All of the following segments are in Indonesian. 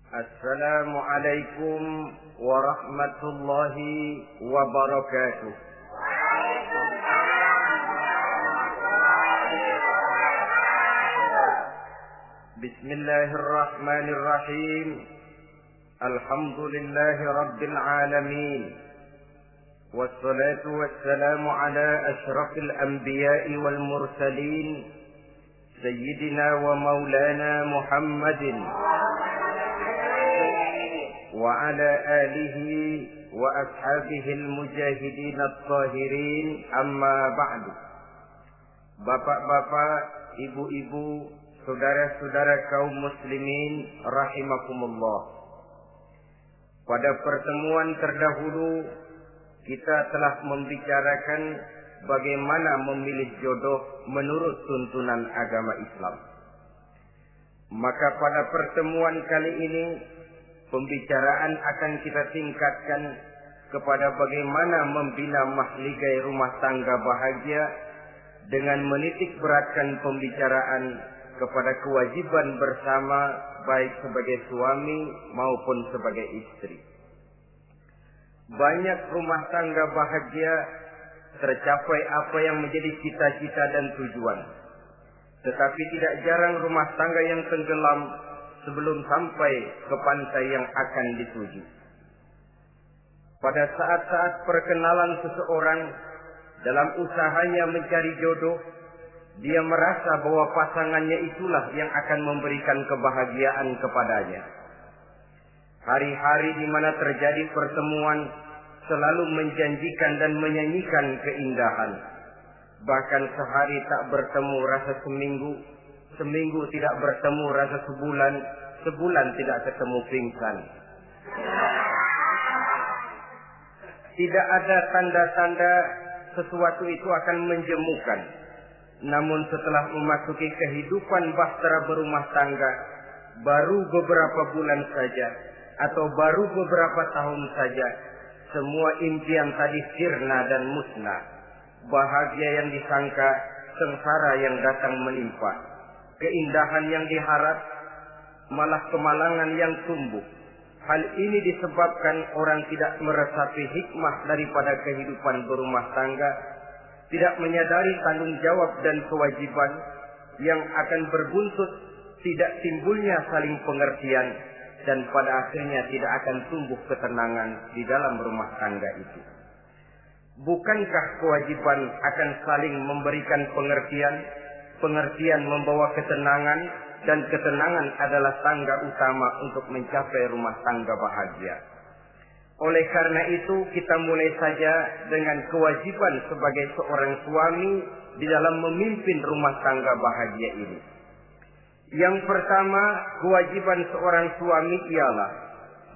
Assalamualaikum warahmatullahi wabarakatuh. Bismillahirrahmanirrahim. Alhamdulillahi rabbil alamin. Wassalatu wassalamu ala asyrafil anbiya'i wal mursalin, Sayyidina wa maulana Muhammadin wa ala alihi wa ashabihi al-mujahidin at-tahirin, amma ba'du. Bapak-bapak, ibu-ibu, saudara-saudara kaum muslimin rahimakumullah. Pada pertemuan terdahulu kita telah membicarakan bagaimana memilih jodoh menurut tuntunan agama Islam. Maka pada pertemuan kali ini pembicaraan akan kita tingkatkan kepada bagaimana membina mahligai rumah tangga bahagia dengan menitik beratkan pembicaraan kepada kewajiban bersama baik sebagai suami maupun sebagai istri. Banyak rumah tangga bahagia tercapai apa yang menjadi cita-cita dan tujuan. Tetapi tidak jarang rumah tangga yang tenggelam sebelum sampai ke pantai yang akan dituju. Pada saat-saat perkenalan seseorang dalam usahanya mencari jodoh, dia merasa bahwa pasangannya itulah yang akan memberikan kebahagiaan kepadanya. Hari-hari di mana terjadi pertemuan selalu menjanjikan dan menyanyikan keindahan. Bahkan sehari tak bertemu rasa seminggu, seminggu tidak bertemu rasa sebulan, sebulan tidak ketemu pingsan. Tidak ada tanda-tanda sesuatu itu akan menjemukan. Namun setelah memasuki kehidupan bahtera berumah tangga, baru beberapa bulan saja atau baru beberapa tahun saja, semua impian tadi sirna dan musnah. Bahagia yang disangka, sengsara yang datang menimpa. Keindahan yang diharap, malah kemalangan yang tumbuh. Hal ini disebabkan orang tidak meresapi hikmah daripada kehidupan berumah tangga, tidak menyadari tanggung jawab dan kewajiban yang akan berbuntut tidak timbulnya saling pengertian, dan pada akhirnya tidak akan tumbuh ketenangan di dalam rumah tangga itu. Bukankah kewajiban akan saling memberikan pengertian, pengertian membawa ketenangan, dan ketenangan adalah tangga utama untuk mencapai rumah tangga bahagia. Oleh karena itu kita mulai saja dengan kewajiban sebagai seorang suami di dalam memimpin rumah tangga bahagia ini. Yang pertama, kewajiban seorang suami ialah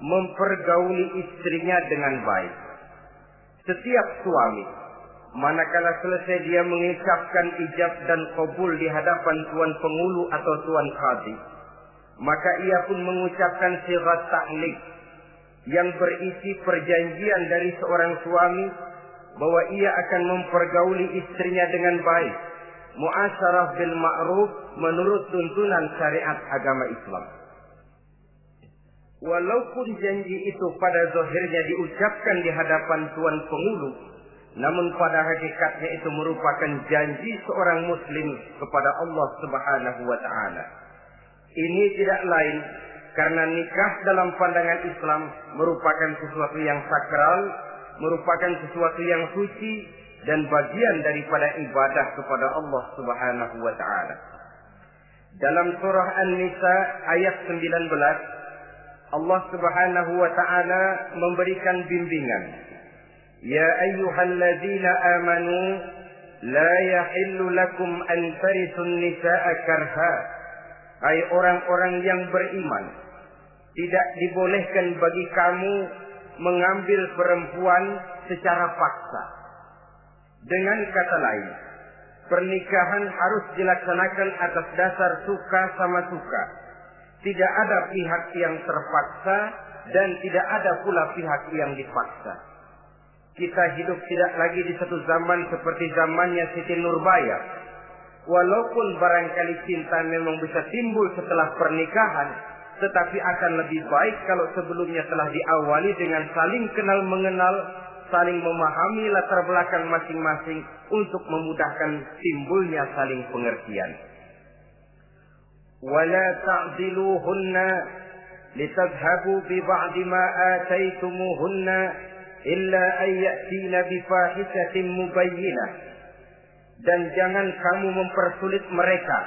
mempergauli istrinya dengan baik. Setiap suami, manakala selesai dia mengucapkan ijab dan qabul di hadapan tuan pengulu atau tuan qadhi, maka ia pun mengucapkan sighat ta'liq yang berisi perjanjian dari seorang suami bahwa ia akan mempergauli istrinya dengan baik, muasyarah bil ma'ruf menurut tuntunan syariat agama Islam. Walaupun janji itu pada zahirnya diucapkan di hadapan tuan pengulu, namun pada hakikatnya itu merupakan janji seorang muslim kepada Allah Subhanahu wa taala. Ini tidak lain karena nikah dalam pandangan Islam merupakan sesuatu yang sakral, merupakan sesuatu yang suci dan bagian daripada ibadah kepada Allah Subhanahu wa taala. Dalam surah An-Nisa ayat 19, Allah Subhanahu wa taala memberikan bimbingan. Ya ayyuhalladzina amanu la yahillu lakum an tarisun nisaa karha. Hai orang-orang yang beriman, tidak dibolehkan bagi kamu mengambil perempuan secara paksa. Dengan kata lain, pernikahan harus dilaksanakan atas dasar suka sama suka. Tidak ada pihak yang terpaksa dan tidak ada pula pihak yang dipaksa. Kita hidup tidak lagi di satu zaman seperti zamannya Siti Nurbaya. Walaupun barangkali cinta memang bisa timbul setelah pernikahan, tetapi akan lebih baik kalau sebelumnya telah diawali dengan saling kenal mengenal, saling memahami latar belakang masing-masing untuk memudahkan timbulnya saling pengertian. Wala ta'diluhunna litadhhabu bi ba'di ma ataitumuhunna illa an ya'tina bi fahishatin mubayyinah. Dan jangan kamu mempersulit mereka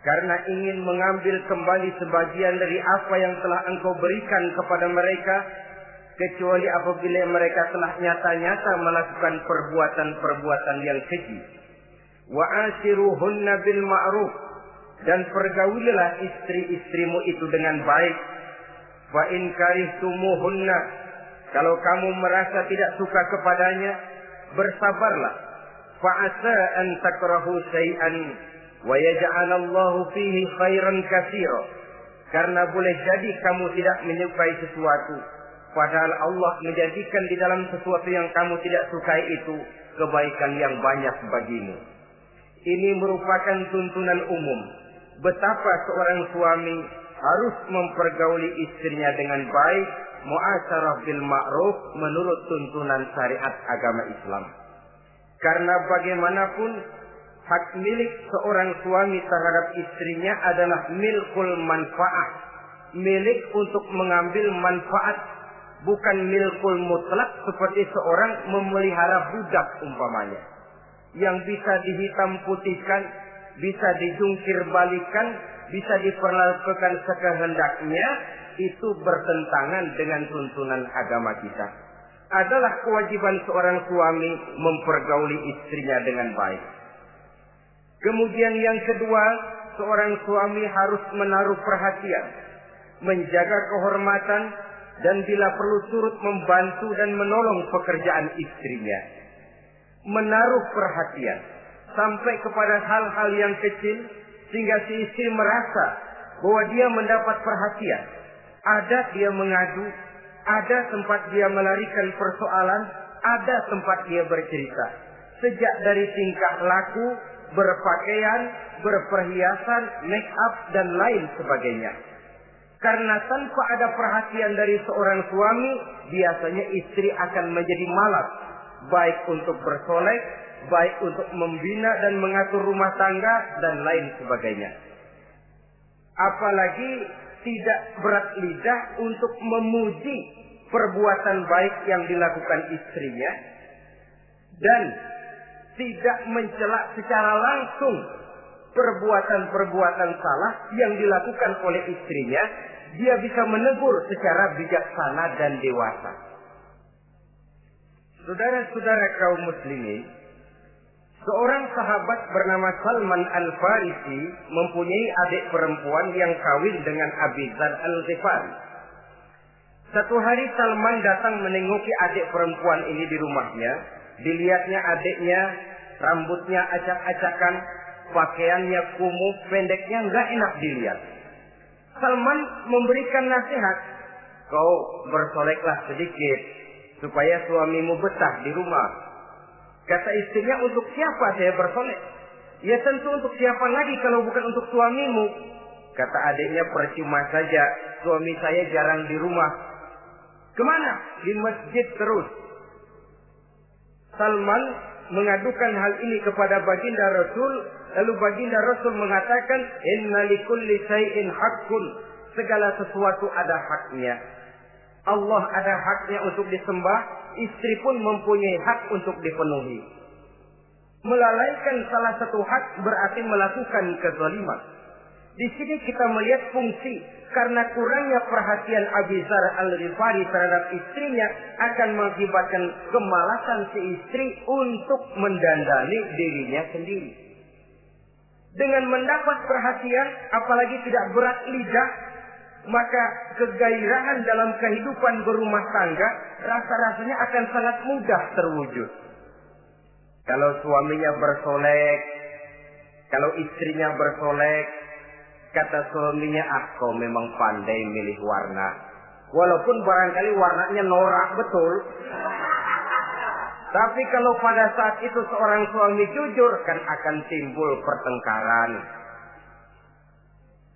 karena ingin mengambil kembali sebagian dari apa yang telah engkau berikan kepada mereka, kecuali apabila mereka telah nyata-nyata melakukan perbuatan-perbuatan yang keji. Wa ashiruhunna bil ma'ruf, dan pergaulilah istri-istrimu itu dengan baik. Fa in karihtumuhunna, kalau kamu merasa tidak suka kepadanya, bersabarlah. Fa asa an takrahu syai'an wa yaj'alallahu fihi khairan katsira, karena boleh jadi kamu tidak menyukai sesuatu, padahal Allah menjadikan di dalam sesuatu yang kamu tidak sukai itu kebaikan yang banyak bagimu. Ini merupakan tuntunan umum betapa seorang suami harus mempergauli istrinya dengan baik, mu'asyarah bil ma'ruf, menurut tuntunan syariat agama Islam. Karena bagaimanapun hak milik seorang suami terhadap istrinya adalah milkul manfaat, milik untuk mengambil manfaat, bukan milkul mutlak seperti seorang memelihara budak umpamanya, yang bisa dihitam putihkan, bisa dijungkir balikan, bisa diperlakukan sekehendaknya. Itu bertentangan dengan tuntunan agama kita. Adalah kewajiban seorang suami mempergauli istrinya dengan baik. Kemudian yang kedua, seorang suami harus menaruh perhatian, menjaga kehormatan, dan bila perlu turut membantu dan menolong pekerjaan istrinya. Menaruh perhatian sampai kepada hal-hal yang kecil, sehingga si istri merasa bahwa dia mendapat perhatian. Ada dia mengadu, ada tempat dia melarikan persoalan, ada tempat dia bercerita. Sejak dari tingkah laku, berpakaian, berperhiasan, make up, dan lain sebagainya. Karena tanpa ada perhatian dari seorang suami, biasanya istri akan menjadi malas, baik untuk bersolek, baik untuk membina dan mengatur rumah tangga, dan lain sebagainya. Apalagi tidak berat lidah untuk memuji perbuatan baik yang dilakukan istrinya, dan tidak mencela secara langsung perbuatan-perbuatan salah yang dilakukan oleh istrinya. Dia bisa menegur secara bijaksana dan dewasa. Saudara-saudara kaum muslimin, seorang sahabat bernama Salman Al-Farisi mempunyai adik perempuan yang kawin dengan Abi Dzar Al-Ghifari. Satu hari Salman datang menengoki adik perempuan ini di rumahnya. Dilihatnya adiknya, rambutnya acak-acakan, pakaiannya kumuh, pendeknya nggak enak dilihat. Salman memberikan nasihat, kau bersoleklah sedikit supaya suamimu betah di rumah. Kata istrinya, untuk siapa saya bersolek? Ya tentu untuk siapa lagi kalau bukan untuk suamimu. Kata adiknya, percuma saja, suami saya jarang di rumah. Kemana? Di masjid terus. Salman mengadukan hal ini kepada baginda Rasul. Lalu baginda Rasul mengatakan, inna likulli syai'in haqqun, segala sesuatu ada haknya. Allah ada haknya untuk disembah, istri pun mempunyai hak untuk dipenuhi. Melalaikan salah satu hak berarti melakukan kezaliman. Di sini kita melihat fungsi, karena kurangnya perhatian Abi Dzar Al-Ghifari terhadap istrinya akan mengakibatkan kemalasan si istri untuk mendandani dirinya sendiri. Dengan mendapat perhatian, apalagi tidak berat lidah, maka kegairahan dalam kehidupan berumah tangga rasa-rasanya akan sangat mudah terwujud. Kalau suaminya bersolek, kalau istrinya bersolek, kata suaminya, kau memang pandai milih warna. Walaupun barangkali warnanya norak betul. Tapi kalau pada saat itu seorang suami jujur, kan akan timbul pertengkaran.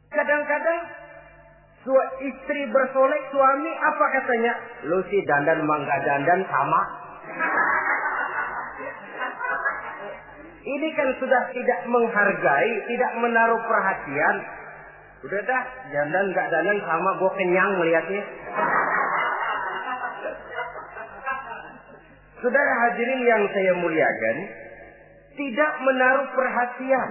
Kadang-kadang Istri bersolek, suami apa katanya? Lu sih dandan mangga dandan sama. Ini kan sudah tidak menghargai, tidak menaruh perhatian. Udah dah, dandan nggak dandan sama, gue kenyang melihatnya. Saudara hadirin yang saya muliakan, tidak menaruh perhatian.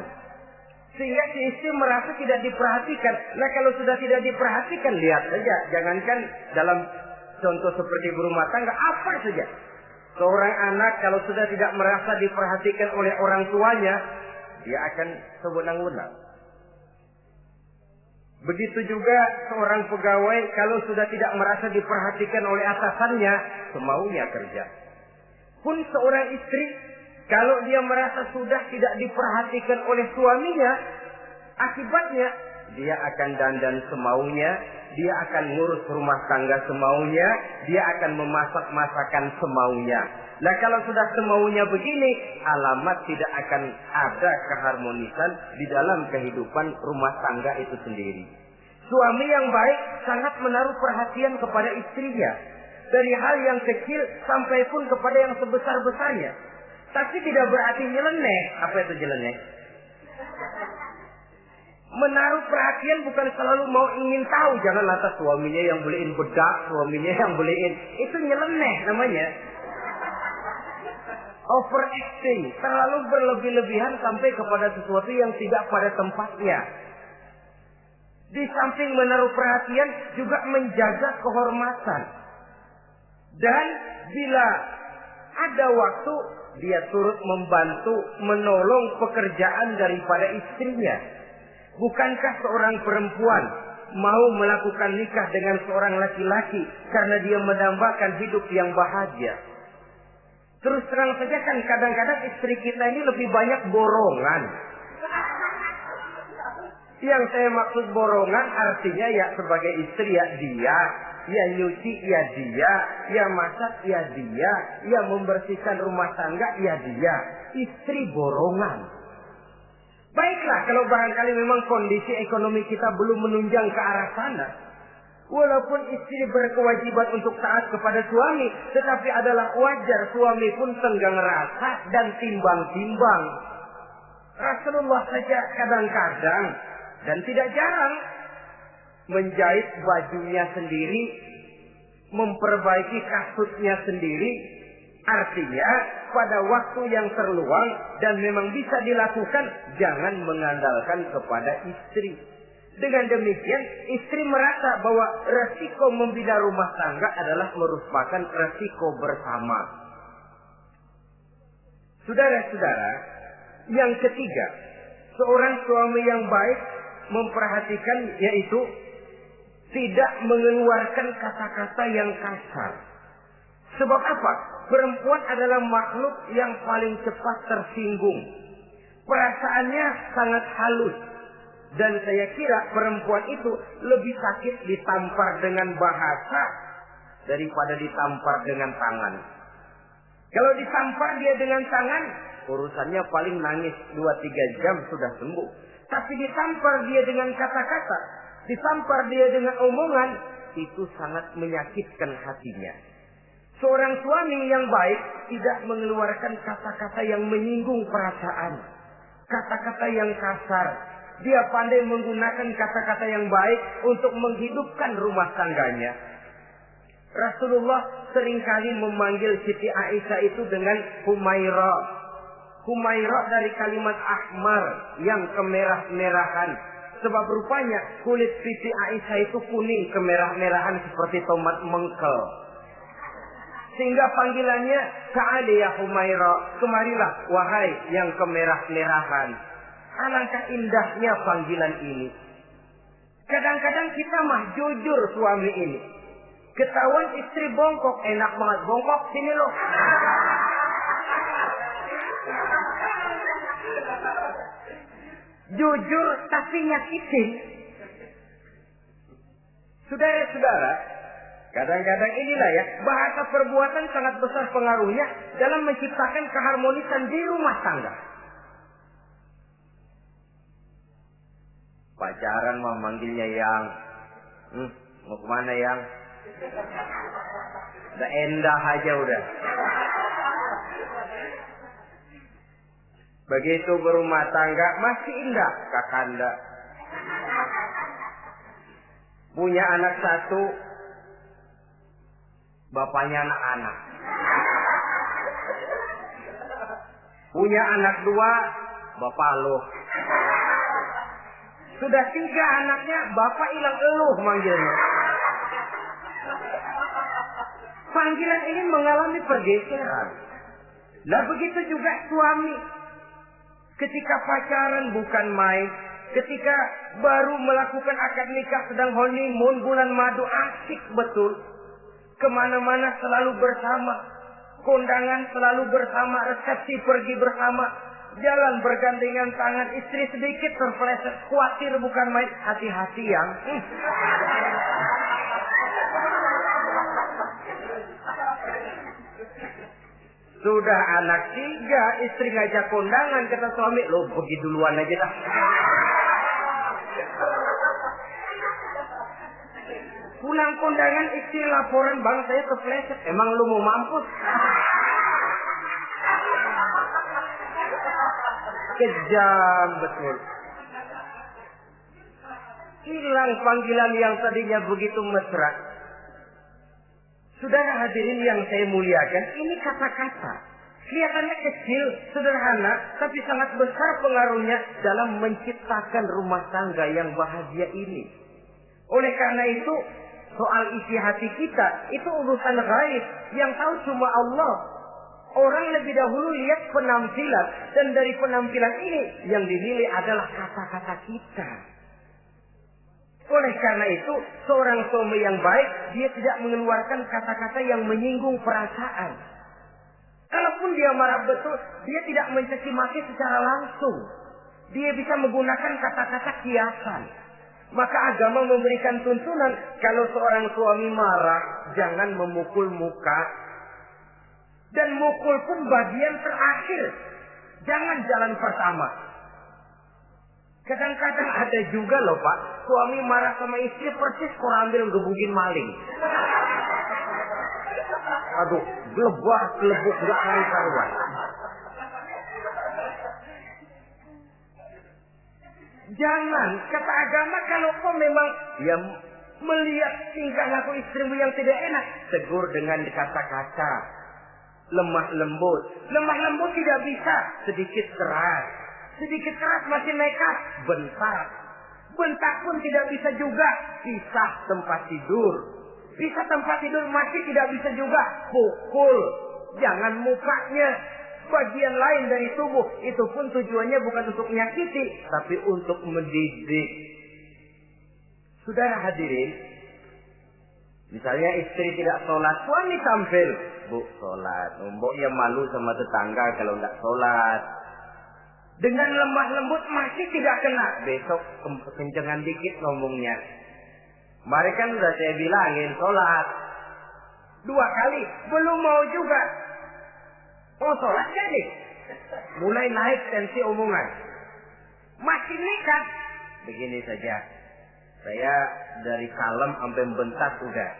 Sehingga si istri merasa tidak diperhatikan. Nah kalau sudah tidak diperhatikan, lihat saja. Jangankan dalam contoh seperti berumah tangga, apa saja. Seorang anak kalau sudah tidak merasa diperhatikan oleh orang tuanya, dia akan sewenang-wenang. Begitu juga seorang pegawai kalau sudah tidak merasa diperhatikan oleh atasannya, semaunya kerja. Pun seorang istri, kalau dia merasa sudah tidak diperhatikan oleh suaminya, akibatnya dia akan dandan semaunya, dia akan ngurus rumah tangga semaunya, dia akan memasak masakan semaunya. Nah kalau sudah semaunya begini, alamat tidak akan ada keharmonisan di dalam kehidupan rumah tangga itu sendiri. Suami yang baik sangat menaruh perhatian kepada istrinya. Dari hal yang kecil sampai pun kepada yang sebesar-besarnya. Tapi tidak berarti nyeleneh. Apa itu nyeleneh? Menaruh perhatian bukan selalu mau ingin tahu. Jangan lantas suaminya yang beliin bedak, suaminya yang beliin. Itu nyeleneh namanya. Overacting. Terlalu berlebih-lebihan sampai kepada sesuatu yang tidak pada tempatnya. Di samping menaruh perhatian juga menjaga kehormatan. Dan bila ada waktu, dia turut membantu, menolong pekerjaan daripada istrinya. Bukankah seorang perempuan mau melakukan nikah dengan seorang laki-laki karena dia mendambakan hidup yang bahagia? Terus terang saja kan kadang-kadang istri kita ini lebih banyak borongan. Yang saya maksud borongan artinya ya sebagai istri ya dia, ya nyuci ya dia, ya masak ya dia, ya membersihkan rumah tangga ya dia. Istri borongan. Baiklah kalau barangkali memang kondisi ekonomi kita belum menunjang ke arah sana. Walaupun istri berkewajiban untuk taat kepada suami, tetapi adalah wajar suami pun tenggang rasa dan timbang-timbang. Rasulullah saja kadang-kadang dan tidak jarang menjahit bajunya sendiri, memperbaiki kasutnya sendiri. Artinya pada waktu yang terluang dan memang bisa dilakukan, jangan mengandalkan kepada istri. Dengan demikian istri merasa bahwa resiko membina rumah tangga adalah merupakan resiko bersama. Saudara-saudara, yang ketiga, seorang suami yang baik memperhatikan yaitu tidak mengeluarkan kata-kata yang kasar. Sebab apa? Perempuan adalah makhluk yang paling cepat tersinggung. Perasaannya sangat halus. Dan saya kira perempuan itu lebih sakit ditampar dengan bahasa daripada ditampar dengan tangan. Kalau ditampar dia dengan tangan, urusannya paling nangis 2-3 jam sudah sembuh. Tapi ditampar dia dengan kata-kata, ditampar dia dengan omongan, itu sangat menyakitkan hatinya. Seorang suami yang baik tidak mengeluarkan kata-kata yang menyinggung perasaan, kata-kata yang kasar. Dia pandai menggunakan kata-kata yang baik untuk menghidupkan rumah tangganya. Rasulullah seringkali memanggil Siti Aisyah itu dengan Humaira. Humaira dari kalimat ahmar yang kemerah-merahan. Sebab rupanya kulit Siti Aisyah itu kuning kemerah-merahan seperti tomat mengkel. Sehingga panggilannya Ta'ali ya Humaira, kemarilah wahai yang kemerah-merahan. Alangkah indahnya panggilan ini. Kadang-kadang kita mah jujur suami ini. Ketahuan istri bongkok, enak banget bongkok, sini loh. Jujur tapi nyakitin. Saudara-saudara, kadang-kadang inilah ya, bahasa perbuatan sangat besar pengaruhnya dalam menciptakan keharmonisan di rumah tangga. Pacaran mah manggilnya yang, Mau kemana yang? Udah endah aja udah. Begitu berumah tangga masih indah kakanda. Punya anak satu, bapaknya anak-anak. Punya anak dua, bapak lo. Sudah 3 anaknya, bapak hilang eluh manggilnya. Panggilan ini mengalami pergeseran. Nah begitu juga suami. Ketika pacaran bukan main. Ketika baru melakukan akad nikah sedang honeymoon bulan madu, asik betul. Kemana-mana selalu bersama. Kondangan selalu bersama, resepsi pergi bersama. Jalan bergandengan tangan, istri sedikit terpeleset, khawatir bukan main. Hati-hati yang. Sudah anak 3, istri ngajak kondangan, kata suami, lo pergi duluan aja dah. Pulang kondangan, istri laporan, bang saya terpeleset. Emang lu mau mampus? Kejam betul. Hilang panggilan yang tadinya begitu mesra. Saudara hadirin yang saya muliakan, ini kata-kata kelihatannya kecil, sederhana, tapi sangat besar pengaruhnya dalam menciptakan rumah tangga yang bahagia ini. Oleh karena itu, soal isi hati kita itu urusan gaib yang tahu cuma Allah. Orang lebih dahulu lihat penampilan, dan dari penampilan ini yang dinilai adalah kata-kata kita. Oleh karena itu, seorang suami yang baik, dia tidak mengeluarkan kata-kata yang menyinggung perasaan. Kalaupun dia marah betul, dia tidak mencaci maki secara langsung. Dia bisa menggunakan kata-kata kiasan. Maka agama memberikan tuntunan, kalau seorang suami marah, jangan memukul muka. Dan mukul pun bagian terakhir. Jangan jalan pertama. Kadang-kadang ada juga loh Pak, suami marah sama istri persis korambil gebugin maling. Aduh, gelebuk gak karuan. Jangan, kata agama, kalau kau memang ya melihat tingkah laku istrimu yang tidak enak, tegur dengan kata-kata. Lemah lembut. Lemah lembut tidak bisa. Sedikit keras. Sedikit keras masih nekat. Bentak. Bentak pun tidak bisa juga. Pisah tempat tidur. Pisah tempat tidur masih tidak bisa juga. Pukul. Jangan mukanya. Bagian lain dari tubuh. Itu pun tujuannya bukan untuk menyakiti, tapi untuk mendidik. Saudara hadirin, misalnya istri tidak sholat, suami tampil, bu sholat, mboknya malu sama tetangga kalau tidak sholat. Dengan lemah lembut masih tidak kena, besok kencengan dikit ngomongnya. Kemarin kan udah saya bilangin sholat 2 kali, belum mau juga. Oh sholat jadi, mulai naik tensi omongan, masih nekat. Begini saja, saya dari kalem sampai bentak udah.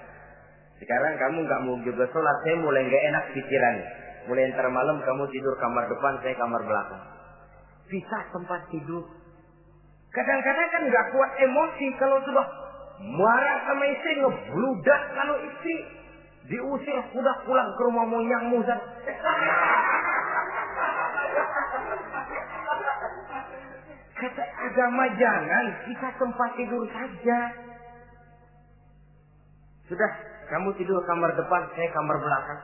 Sekarang kamu nggak mau juga sholat, saya mulai nggak enak pikiran. Mulai ntar malam kamu tidur kamar depan, saya kamar belakang. Pisah tempat tidur. Kadang-kadang kan nggak kuat emosi kalau sudah marah sama istri, ngebludak. Kalau istri diusir, sudah pulang ke rumah monyang muzat. Kata agama jangan, kita tempat tidur saja. Sudah, kamu tidur kamar depan, saya kamar belakang.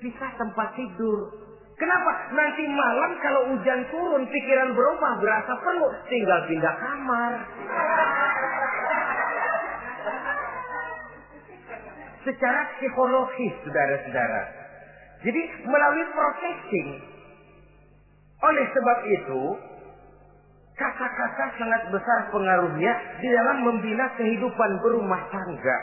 Bisa tempat tidur. Kenapa? Nanti malam kalau hujan turun, pikiran berubah, berasa perlu, tinggal pindah kamar. Secara psikologis, saudara-saudara. Jadi melalui processing. Oleh sebab itu, kata-kata sangat besar pengaruhnya di dalam membina kehidupan berumah tangga.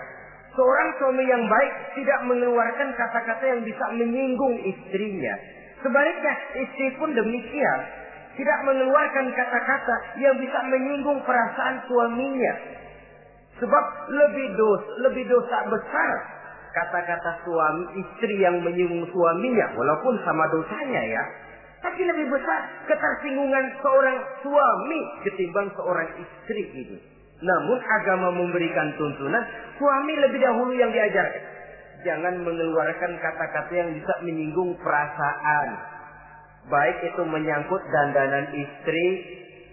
Seorang suami yang baik tidak mengeluarkan kata-kata yang bisa menyinggung istrinya. Sebaliknya, istri pun demikian. Tidak mengeluarkan kata-kata yang bisa menyinggung perasaan suaminya. Sebab lebih dosa besar kata-kata suami istri yang menyinggung suaminya, walaupun sama dosanya ya. Tapi lebih besar ketersinggungan seorang suami ketimbang seorang istri itu. Namun agama memberikan tuntunan suami lebih dahulu yang diajarkan. Jangan mengeluarkan kata-kata yang bisa menyinggung perasaan. Baik itu menyangkut dandanan istri,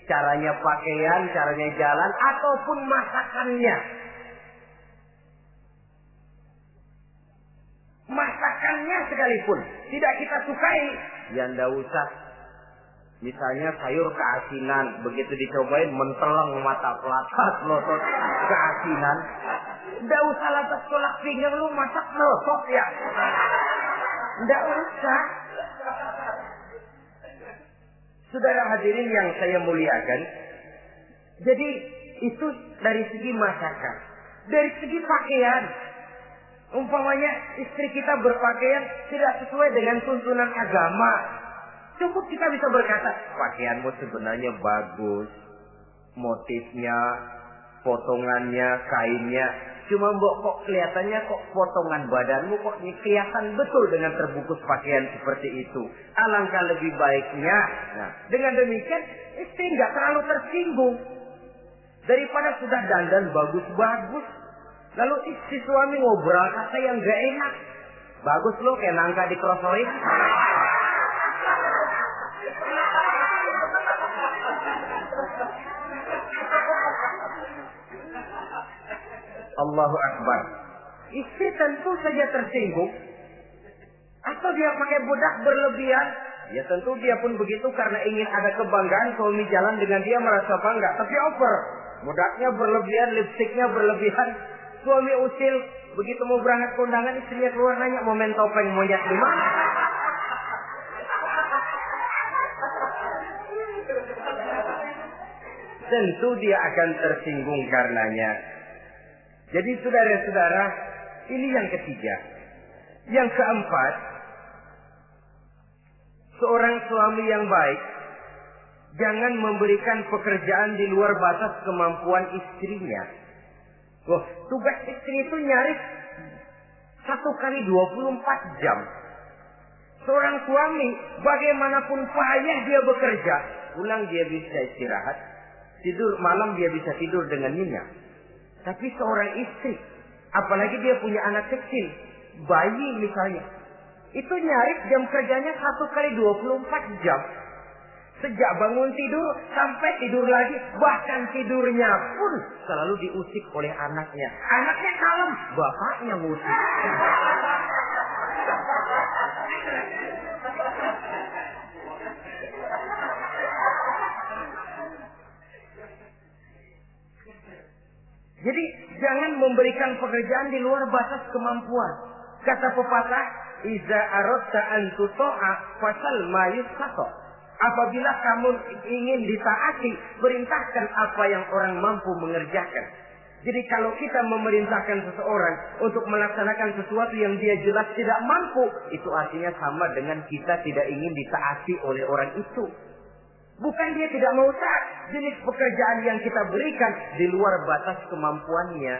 caranya pakaian, caranya jalan, ataupun masakannya. Masakannya sekalipun tidak kita sukai, ya ndak usah. Misalnya sayur keasinan, begitu dicobain menteleng mata pelatas, melotot keasinan. Ndak usah lantas tolak pinggang, lu masak melotot ya. Ndak usah. Saudara hadirin yang saya muliakan, jadi itu dari segi masakan. Dari segi pakaian, umpamanya istri kita berpakaian tidak sesuai dengan tuntunan agama, cukup kita bisa berkata, pakaianmu sebenarnya bagus, motifnya, potongannya, kainnya, cuma mbok kok kelihatannya kok potongan badanmu kok kelihatan betul dengan terbungkus pakaian seperti itu. Alangkah lebih baiknya, nah dengan demikian istri nggak terlalu tersinggung daripada sudah dandan bagus-bagus. Lalu istri suami ngobrol kata yang gak enak. Bagus lo kayak nangka dikrosorin. Allahu Akbar. Istri tentu saja tersinggung. Atau dia pakai bedak berlebihan. Ya tentu dia pun begitu karena ingin ada kebanggaan suami jalan dengan dia merasa bangga. Tapi over. Bedaknya berlebihan, lipstiknya berlebihan. Suami usil, begitu mau berangkat kondangan istrinya keluar nanya momen topeng monyet di mana? Tentu dia akan tersinggung karenanya. Jadi saudara-saudara, ini yang ketiga. Yang keempat, seorang suami yang baik jangan memberikan pekerjaan di luar batas kemampuan istrinya. Loh, tugas istri itu nyaris 1 kali 24 jam. Seorang suami, bagaimanapun payah dia bekerja, pulang dia bisa istirahat, tidur malam dia bisa tidur dengan nyenyak. Tapi seorang istri, apalagi dia punya anak kecil, bayi misalnya, itu nyaris jam kerjanya 1 kali 24 jam. Sejak bangun tidur sampai tidur lagi, bahkan tidurnya pun selalu diusik oleh anaknya. Anaknya kalem, bapaknya ngusik. Jadi jangan memberikan pekerjaan di luar batas kemampuan. Kata pepatah, "Iza aradta an tuta'a fasal ma yustata." Apabila kamu ingin ditaati, perintahkan apa yang orang mampu mengerjakan. Jadi kalau kita memerintahkan seseorang untuk melaksanakan sesuatu yang dia jelas tidak mampu, itu artinya sama dengan kita tidak ingin ditaati oleh orang itu. Bukan dia tidak mau taat, jenis pekerjaan yang kita berikan di luar batas kemampuannya.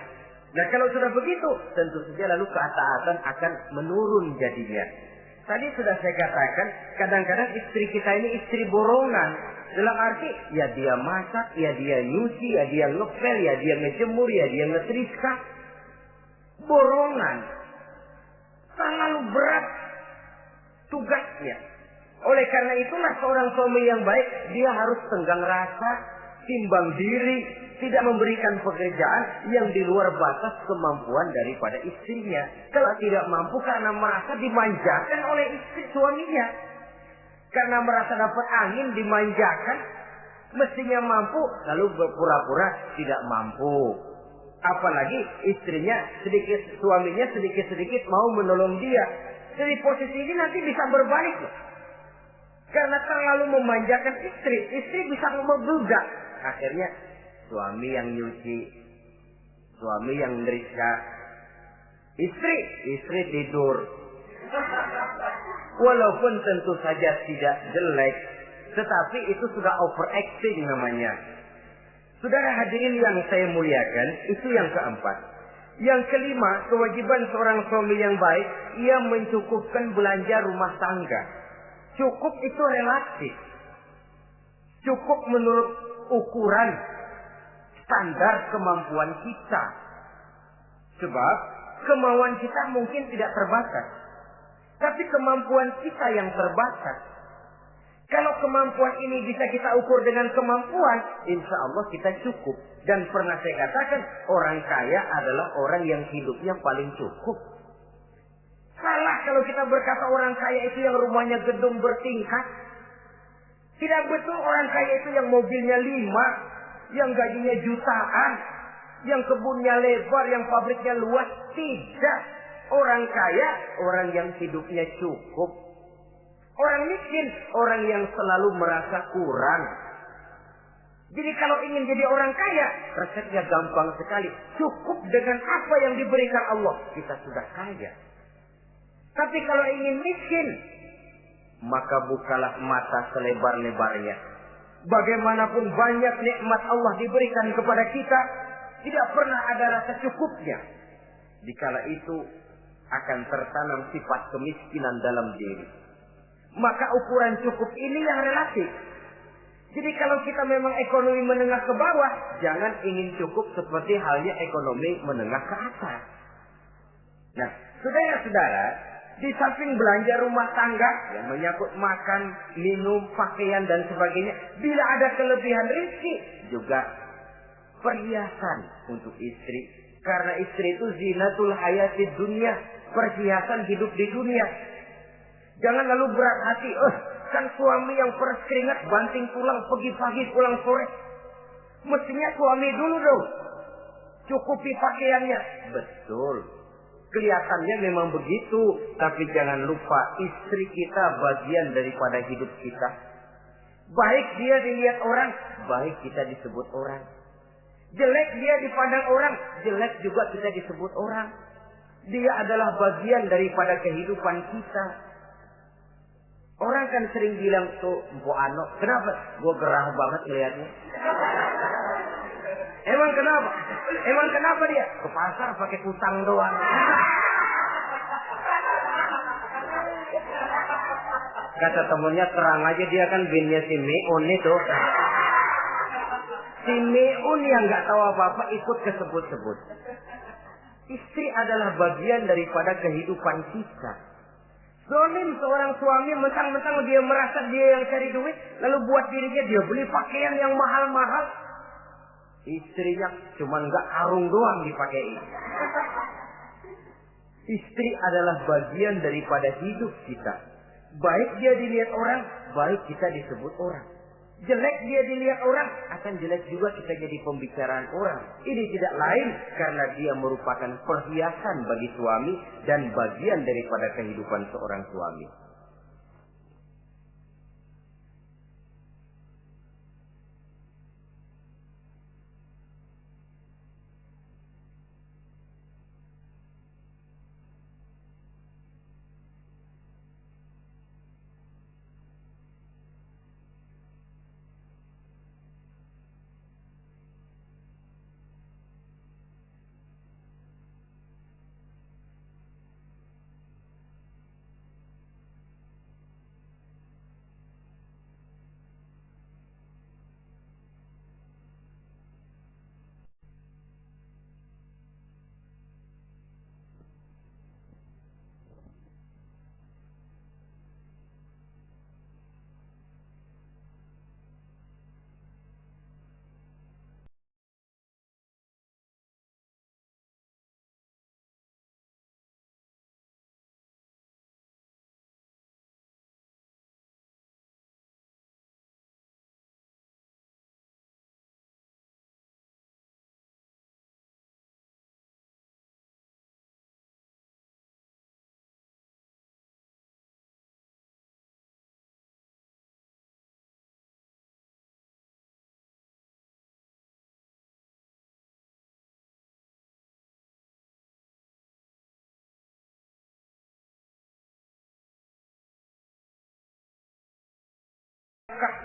Nah kalau sudah begitu, tentu saja lalu ketaatan akan menurun jadinya. Tadi sudah saya katakan, kadang-kadang istri kita ini istri borongan. Dalam arti, ya dia masak, ya dia nyuci, ya dia ngepel, ya dia ngejemur, ya dia ngetriska. Borongan. Terlalu berat tugasnya. Oleh karena itulah seorang suami yang baik, dia harus tenggang rasa, timbang diri, tidak memberikan pekerjaan yang di luar batas kemampuan daripada istrinya. Kalau tidak mampu karena merasa dimanjakan oleh istri suaminya. Karena merasa dapat angin dimanjakan, mestinya mampu, lalu berpura-pura tidak mampu. Apalagi istrinya suaminya sedikit-sedikit mau menolong dia. Jadi posisi ini nanti bisa berbalik. Karena terlalu memanjakan istri bisa membludak. Akhirnya suami yang nyuci, suami yang neriska, istri tidur. Walaupun tentu saja tidak jelek, tetapi itu sudah overacting namanya. Saudara hadirin yang saya muliakan, itu yang keempat. Yang kelima, kewajiban seorang suami yang baik, ia mencukupkan belanja rumah tangga. Cukup itu relatif. Cukup menurut ukuran standar kemampuan kita. Sebab kemauan kita mungkin tidak terbatas. Tapi kemampuan kita yang terbatas. Kalau kemampuan ini bisa kita ukur dengan kemampuan, insya Allah kita cukup. Dan pernah saya katakan, orang kaya adalah orang yang hidupnya paling cukup. Salah kalau kita berkata orang kaya itu yang rumahnya gedung bertingkat. Tidak betul orang kaya itu yang mobilnya 5, yang gajinya jutaan, yang kebunnya lebar, yang pabriknya luas. Tidak. Orang kaya, orang yang hidupnya cukup. Orang miskin, orang yang selalu merasa kurang. Jadi kalau ingin jadi orang kaya, resepnya gampang sekali. Cukup dengan apa yang diberikan Allah, kita sudah kaya. Tapi kalau ingin miskin, maka bukalah mata selebar-lebarnya. Bagaimanapun banyak nikmat Allah diberikan kepada kita, tidak pernah ada rasa cukupnya. Dikala itu akan tertanam sifat kemiskinan dalam diri. Maka ukuran cukup ini yang relatif. Jadi kalau kita memang ekonomi menengah ke bawah, jangan ingin cukup seperti halnya ekonomi menengah ke atas. Nah, saudara-saudara, di samping belanja rumah tangga yang menyangkut makan, minum, pakaian dan sebagainya, bila ada kelebihan rezeki, juga perhiasan untuk istri. Karena istri itu zinatul hayatid dunia, perhiasan hidup di dunia. Jangan lalu berat hati, kan suami yang peras keringat banting tulang pergi pagi pulang sore. Mestinya suami dulu dong cukupi pakaiannya. Betul, kelihatannya memang begitu, tapi jangan lupa istri kita bagian daripada hidup kita. Baik dia dilihat orang, baik kita disebut orang. Jelek dia dipandang orang, jelek juga kita disebut orang. Dia adalah bagian daripada kehidupan kita. Orang kan sering bilang tuh, Mpok Ano, kenapa? Gue gerah banget lihatnya. Emang kenapa? Emang kenapa dia? Ke pasar pakai kutang doang. Kata temennya, terang aja dia kan binnya si Meun itu. Si Meun yang nggak tahu apa-apa ikut kesebut-sebut. Istri adalah bagian daripada kehidupan kita. Zolim seorang suami mentang-mentang dia merasa dia yang cari duit, lalu buat dirinya dia beli pakaian yang mahal-mahal. Istrinya cuma nggak karung doang dipakai. Istri adalah bagian daripada hidup kita. Baik dia dilihat orang, baik kita disebut orang. Jelek dia dilihat orang, akan jelek juga kita jadi pembicaraan orang. Ini tidak lain karena dia merupakan perhiasan bagi suami dan bagian daripada kehidupan seorang suami.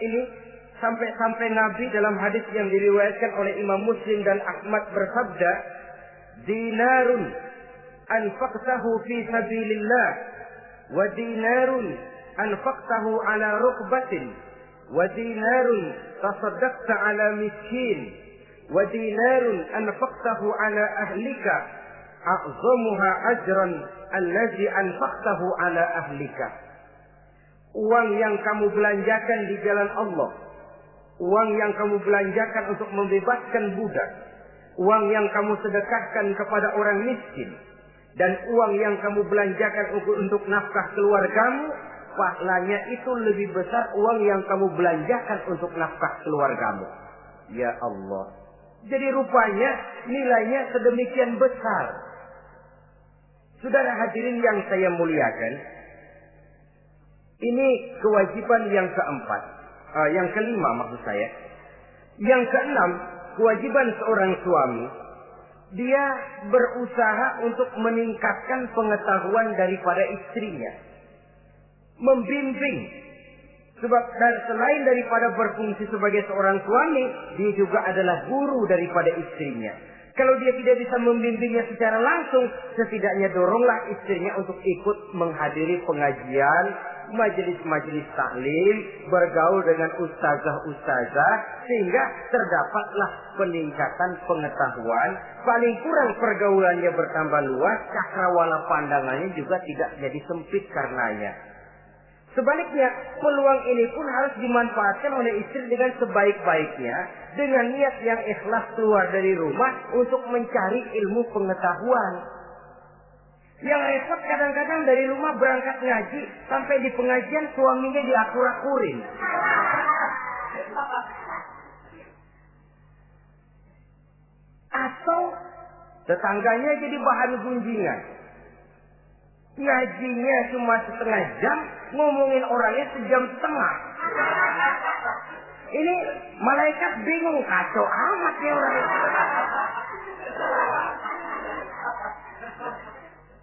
Ini Sampai-sampai Nabi dalam hadis yang diriwayatkan oleh Imam Muslim dan Ahmad bersabda, dinarun anfaqtahu fi sabilillah wa dinarun anfaqtahu ala rukbatin wa dinarun tasaddaqta ala miskin wa dinarun anfaqtahu ala ahlika a'zamuha ajran allazi anfaqtahu ala ahlika. Uang yang kamu belanjakan di jalan Allah, uang yang kamu belanjakan untuk membebaskan budak, uang yang kamu sedekahkan kepada orang miskin, dan uang yang kamu belanjakan untuk nafkah keluargamu, pahalanya itu lebih besar uang yang kamu belanjakan untuk nafkah keluargamu. Ya Allah. Jadi rupanya nilainya sedemikian besar. Saudara hadirin yang saya muliakan, ini kewajiban yang keempat. Yang kelima maksud saya. Yang keenam, kewajiban seorang suami, dia berusaha untuk meningkatkan pengetahuan daripada istrinya. Membimbing. Sebab selain daripada berfungsi sebagai seorang suami, dia juga adalah guru daripada istrinya. Kalau dia tidak bisa membimbingnya secara langsung, setidaknya doronglah istrinya untuk ikut menghadiri pengajian, majelis-majelis taklim, bergaul dengan ustazah-ustazah, sehingga terdapatlah peningkatan pengetahuan. Paling kurang pergaulannya bertambah luas, cakrawala pandangannya juga tidak jadi sempit karenanya. Sebaliknya, peluang ini pun harus dimanfaatkan oleh istri dengan sebaik-baiknya, dengan niat yang ikhlas keluar dari rumah untuk mencari ilmu pengetahuan. Yang repot kadang-kadang dari rumah berangkat ngaji, sampai di pengajian suaminya diakur-akurin. Atau tetangganya jadi bahan gunjingan. Ngajinya cuma setengah jam, ngomongin orangnya sejam setengah. Ini malaikat bingung, kacau amat ya orang.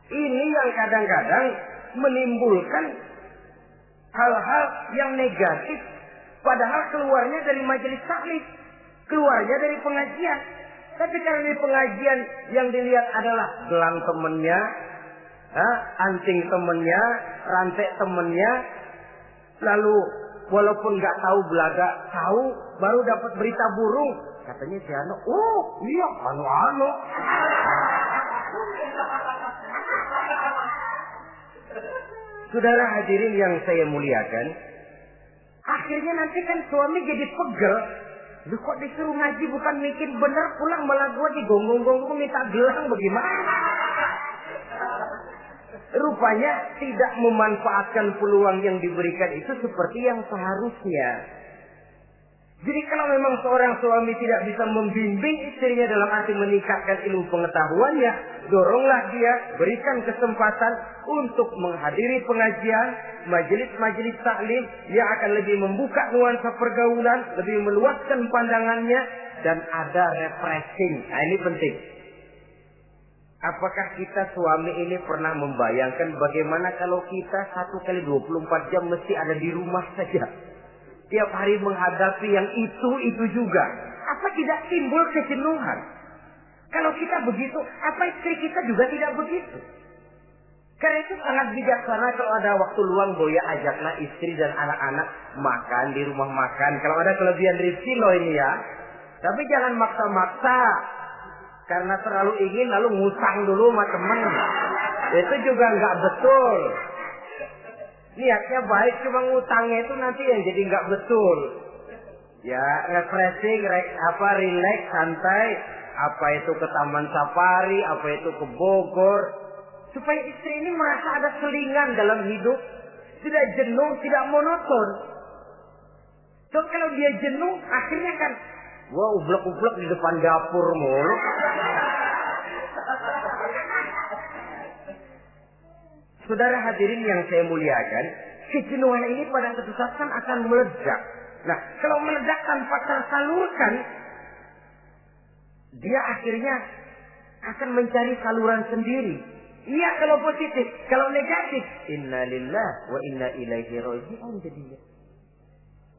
Ini yang kadang-kadang menimbulkan hal-hal yang negatif. Padahal keluarnya dari majelis taklim, keluarnya dari pengajian. Tapi karena di pengajian yang dilihat adalah gelang temennya, anting temennya, rantai temennya, lalu walaupun nggak tahu belaga, tahu baru dapat berita burung, katanya si Ano, oh iya anu. Saudara hadirin yang saya muliakan, akhirnya nanti kan suami jadi pegel. Lu kok disuruh ngaji bukan mikir bener, pulang malah gua digonggong-gonggong minta gelang, bagaimana? Rupanya tidak memanfaatkan peluang yang diberikan itu seperti yang seharusnya. Jadi kalau memang seorang suami tidak bisa membimbing istrinya dalam arti meningkatkan ilmu pengetahuannya, doronglah dia, berikan kesempatan untuk menghadiri pengajian, majelis-majelis taklim yang akan lebih membuka nuansa pergaulan, lebih meluaskan pandangannya, dan ada refreshing. Nah ini penting. Apakah kita suami ini pernah membayangkan bagaimana kalau kita 1 kali 24 jam mesti ada di rumah saja? Tiap hari menghadapi yang itu juga. Apa tidak timbul kejenuhan? Kalau kita begitu, apa istri kita juga tidak begitu? Karena itu sangat bijaksana kalau ada waktu luang, Boya ajaklah istri dan anak-anak makan di rumah makan. Kalau ada kelebihan rezeki loh ini ya. Tapi jangan maksa-maksa. Karena terlalu ingin lalu ngutang dulu sama temen. Itu juga nggak betul. Niatnya baik, cuma ngutangnya itu nanti yang jadi nggak betul. Ya refreshing, relax, santai. Apa itu ke Taman Safari, apa itu ke Bogor. Supaya istri ini merasa ada selingan dalam hidup. Tidak jenuh, tidak monoton. So kalau dia jenuh, akhirnya kan wah ublek-ublek di depan dapur mulu. Saudara hadirin yang saya muliakan, kejenuhan ini pada suatu saat kan akan meledak. Nah, kalau meledak tanpa tersalurkan, dia akhirnya akan mencari saluran sendiri. Iya kalau positif, kalau negatif, inna lillahi wa inna ilaihi raji'un jadinya.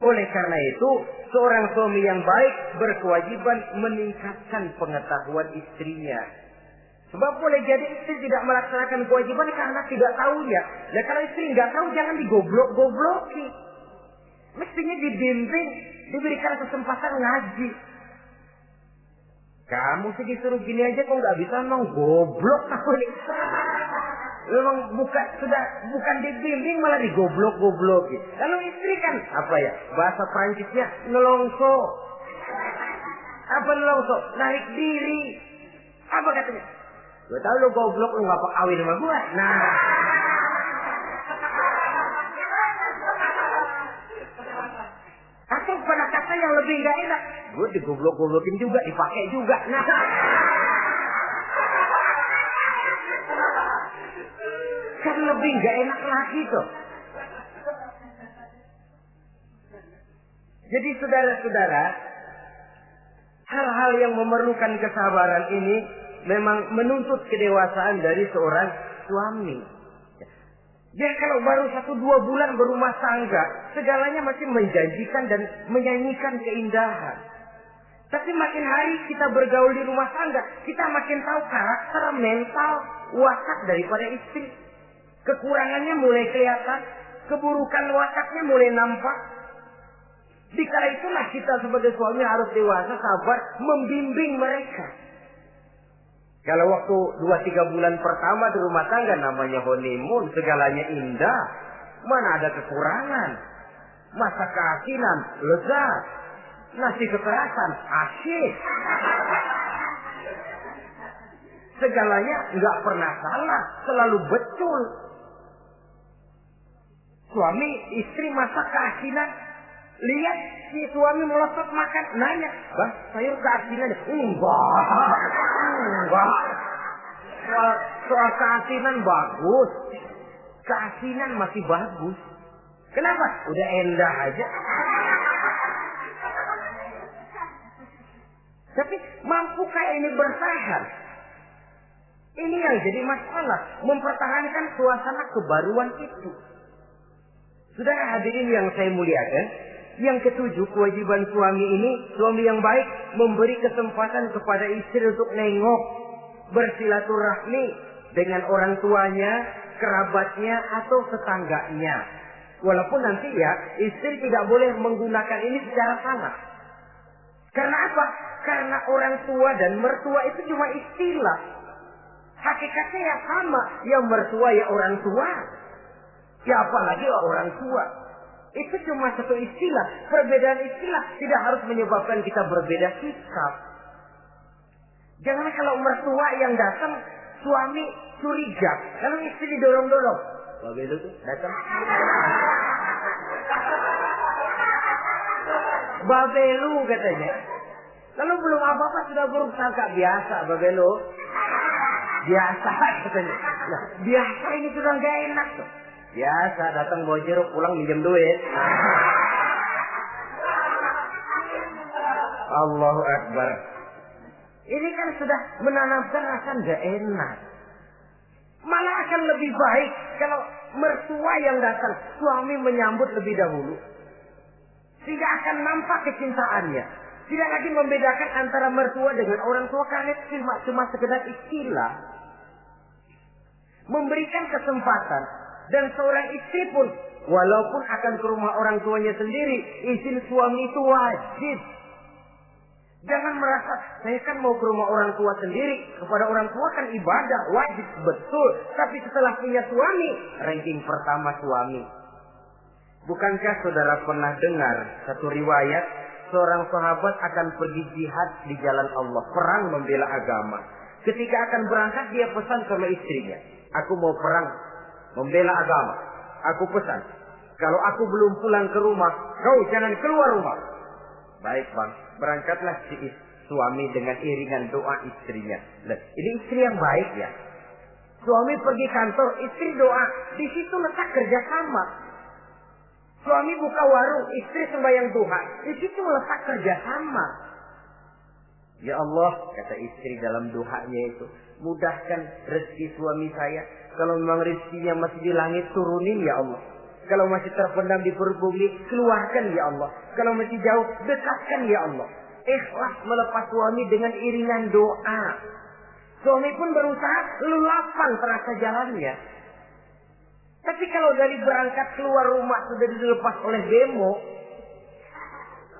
Oleh karena itu, seorang suami yang baik berkewajiban meningkatkan pengetahuan istrinya. Sebab boleh jadi istri tidak melaksanakan kewajiban karena tidak tahunya. Nah kalau istri nggak tahu, jangan digoblok-gobloki. Mestinya dibimbing, diberikan kesempatan ngaji. Kamu sih disuruh gini aja kok nggak bisa, emang goblok aku nih. Memang bukan dibimbing malah digoblok-gobloki. Kalau istri kan apa ya? Bahasa Prancisnya nelongso. Apa nelongso? Narik diri. Apa katanya? Gue tahu lo goblok, lo nggak kawin sama gue. Nah. Atau pada kata yang lebih nggak enak, gue digoblok-goblokin juga, dipakai juga. Nah. Kan lebih nggak enak lagi tuh. Jadi saudara-saudara, hal-hal yang memerlukan kesabaran ini memang menuntut kedewasaan dari seorang suami. Dia kalau baru 1-2 bulan berumah tangga, segalanya masih menjanjikan dan menyanyikan keindahan. Tapi makin hari kita bergaul di rumah tangga, kita makin tahu karakter, mental, watak daripada istri. Kekurangannya mulai kelihatan, keburukan wataknya mulai nampak. Dikala itulah kita sebagai suami harus dewasa, sabar, membimbing mereka. Kalau waktu 2-3 bulan pertama di rumah tangga namanya honeymoon, segalanya indah. Mana ada kekurangan. Masa keasinan, lezat. Nasi kekerasan, asyik. Segalanya nggak pernah salah, selalu betul. Suami, istri masak keasinan. Lihat si suami melotot makan, nanya, "Bang, sayur keasinan?" Enggak. Soal keasinan bagus. Keasinan masih bagus. Kenapa? Udah endah aja. Tapi mampukah ini bertahan? Ini yang jadi masalah, mempertahankan suasana kebaruan itu. Saudara hadirin yang saya muliakan, yang ketujuh, kewajiban suami ini, suami yang baik memberi kesempatan kepada istri untuk nengok, bersilaturahmi dengan orang tuanya, kerabatnya, atau tetangganya. Walaupun nanti ya, istri tidak boleh menggunakan ini secara salah. Karena apa? Karena orang tua dan mertua itu cuma istilah. Hakikatnya ya sama, ya mertua ya orang tua. Ya apalagi orang tua. Itu cuma satu istilah. Perbedaan istilah tidak harus menyebabkan kita berbeda sikap. Jangan kalau mertua yang datang, suami curiga. Kalau istri didorong-dorong. Babe lu tuh datang. Babe lu katanya. Lalu belum apa-apa sudah buruk sangka. Biasa babe lu. Biasa katanya. Nah, biasa ini sudah gak enak tuh. Biasa datang bawa jeruk, pulang minjem duit. Allahu Akbar. Ini kan sudah menanamkan rasa gak enak. Malah akan lebih baik kalau mertua yang datang, suami menyambut lebih dahulu. Tidak akan nampak kecintaannya. Tidak lagi membedakan antara mertua dengan orang tua karena cuma sekedar istilah. Memberikan kesempatan. Dan seorang istri pun, walaupun akan ke rumah orang tuanya sendiri, izin suami itu wajib. Jangan merasa, saya kan mau ke rumah orang tua sendiri, kepada orang tua kan ibadah, wajib, betul. Tapi setelah punya suami, ranking pertama suami. Bukankah saudara pernah dengar satu riwayat, seorang sahabat akan pergi jihad di jalan Allah, perang membela agama. Ketika akan berangkat, dia pesan sama istrinya, "Aku mau perang membela agama. Aku pesan, kalau aku belum pulang ke rumah, kau jangan keluar rumah." Baik bang, berangkatlah si suami dengan iringan doa istrinya. Nah, ini istri yang baik ya. Suami pergi kantor, istri doa. Di situ letak kerjasama. Suami buka warung, istri sembahyang duha. Di situ letak kerjasama. Ya Allah, kata istri dalam doanya itu, mudahkan rezeki suami saya. Kalau memang rezekinya masih di langit, turunin ya Allah. Kalau masih terpendam di perut bumi, keluarkan ya Allah. Kalau masih jauh, dekatkan ya Allah. Ikhlas melepas suami dengan iringan doa. Suami pun berusaha, lapang terasa jalannya. Tapi kalau dari berangkat keluar rumah sudah dilepas oleh bemo.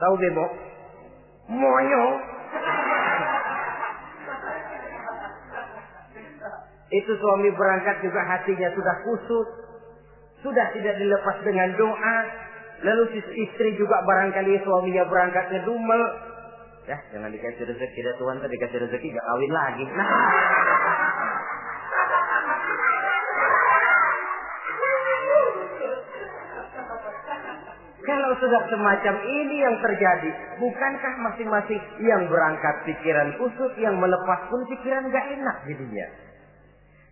Tahu bemo? Moyo. Itu suami berangkat juga hatinya sudah kusut. Sudah tidak dilepas dengan doa. Lalu istri juga barangkali suaminya berangkat ngedumel. Ya, jangan dikasih rezeki dah Tuhan, tadi dikasih rezeki gak kawin lagi. Nah. Kalau sudah semacam ini yang terjadi, bukankah masing-masing yang berangkat pikiran kusut, yang melepas pun pikiran gak enak jadinya.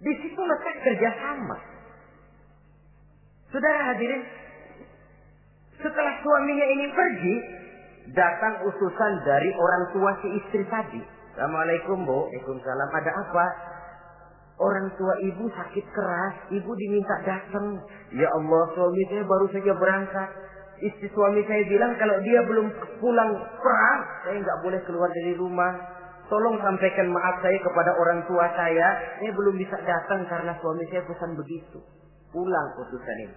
Di situ letak kerjasama. Saudara hadirin, setelah suaminya ini pergi, datang utusan dari orang tua si istri tadi. Assalamualaikum Bu. Waalaikumsalam. Ada apa? Orang tua ibu sakit keras, ibu diminta datang. Ya Allah, suami saya baru saja berangkat. Istri suami saya bilang kalau dia belum pulang perang, saya nggak boleh keluar dari rumah. Tolong sampaikan maaf saya kepada orang tua saya belum bisa datang karena suami saya pesan begitu. Pulang utusan ini.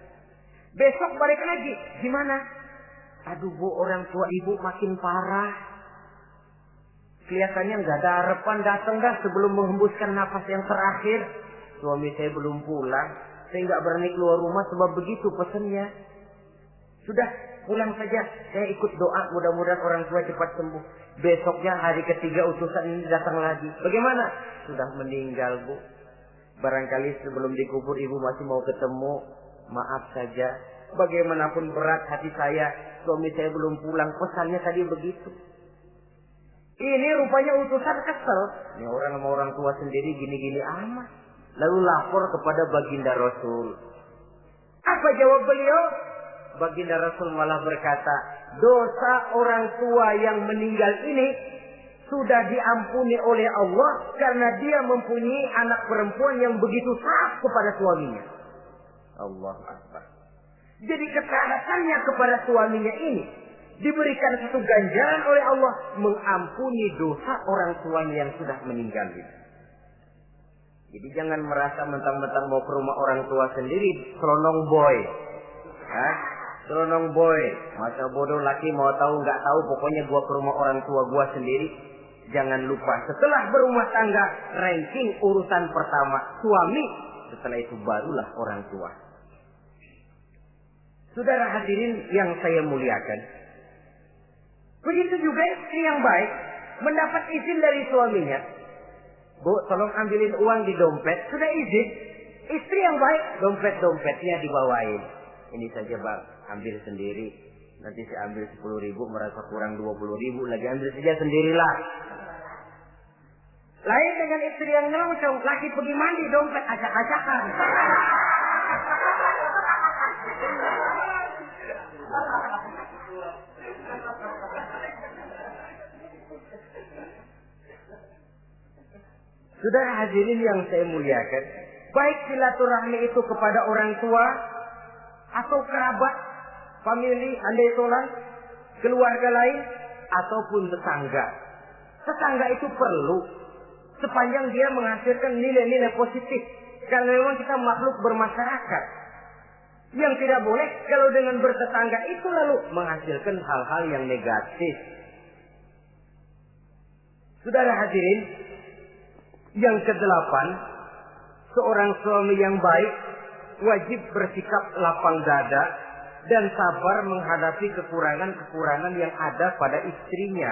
Besok balik lagi. Gimana? Aduh Bu, orang tua ibu makin parah. Kelihatannya nggak ada harapan datang dah sebelum menghembuskan nafas yang terakhir. Suami saya belum pulang. Saya nggak berani keluar rumah sebab begitu pesannya. Sudah, pulang saja. Saya ikut doa, mudah-mudahan orang tua cepat sembuh. Besoknya hari ketiga utusan ini datang lagi. Bagaimana? Sudah meninggal Bu. Barangkali sebelum dikubur ibu masih mau ketemu. Maaf saja. Bagaimanapun berat hati saya, suami saya belum pulang. Pesannya tadi begitu. Ini rupanya utusan kesel. Ini orang sama orang tua sendiri gini-gini amat. Lalu lapor kepada baginda Rasul. Apa jawab beliau? Baginda Rasul malah berkata, dosa orang tua yang meninggal ini sudah diampuni oleh Allah karena dia mempunyai anak perempuan yang begitu taat kepada suaminya. Allah Akbar. Jadi ketaatannya kepada suaminya ini diberikan satu ganjaran oleh Allah mengampuni dosa orang tuanya yang sudah meninggal ini. Jadi jangan merasa mentang-mentang mau ke rumah orang tua sendiri selonong boy. Selonong boy, masa bodoh laki mau tahu nggak tahu, pokoknya gua ke rumah orang tua gua sendiri. Jangan lupa setelah berumah tangga, ranking urutan pertama suami, setelah itu barulah orang tua. Saudara hadirin yang saya muliakan, begitu juga istri yang baik mendapat izin dari suaminya. Bu, tolong ambilin uang di dompet. Sudah izin. Istri yang baik, dompetnya dibawain. Ini saja Bang, ambil sendiri. Nanti saya ambil 10.000, merasa kurang 20.000, lagi ambil saja sendirilah. Lain dengan istri yang nyelonong, lagi pergi mandi, dompet acak-acakan. Saudara hadirin yang saya muliakan, baik silaturahmi itu kepada orang tua atau kerabat, famili, andai tolan, keluarga lain, ataupun tetangga. Tetangga itu perlu sepanjang dia menghasilkan nilai-nilai positif. Karena memang kita makhluk bermasyarakat. Yang tidak boleh kalau dengan bertetangga itu lalu menghasilkan hal-hal yang negatif. Saudara hadirin, yang kedelapan, seorang suami yang baik wajib bersikap lapang dada dan sabar menghadapi kekurangan-kekurangan yang ada pada istrinya.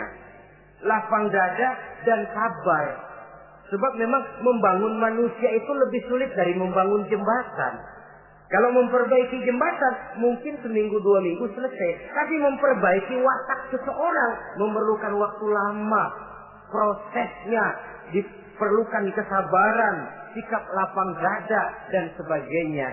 Lapang dada dan sabar. Sebab memang membangun manusia itu lebih sulit dari membangun jembatan. Kalau memperbaiki jembatan mungkin seminggu 2 minggu selesai. Tapi memperbaiki watak seseorang memerlukan waktu lama. Prosesnya diperlukan kesabaran, sikap lapang dada dan sebagainya.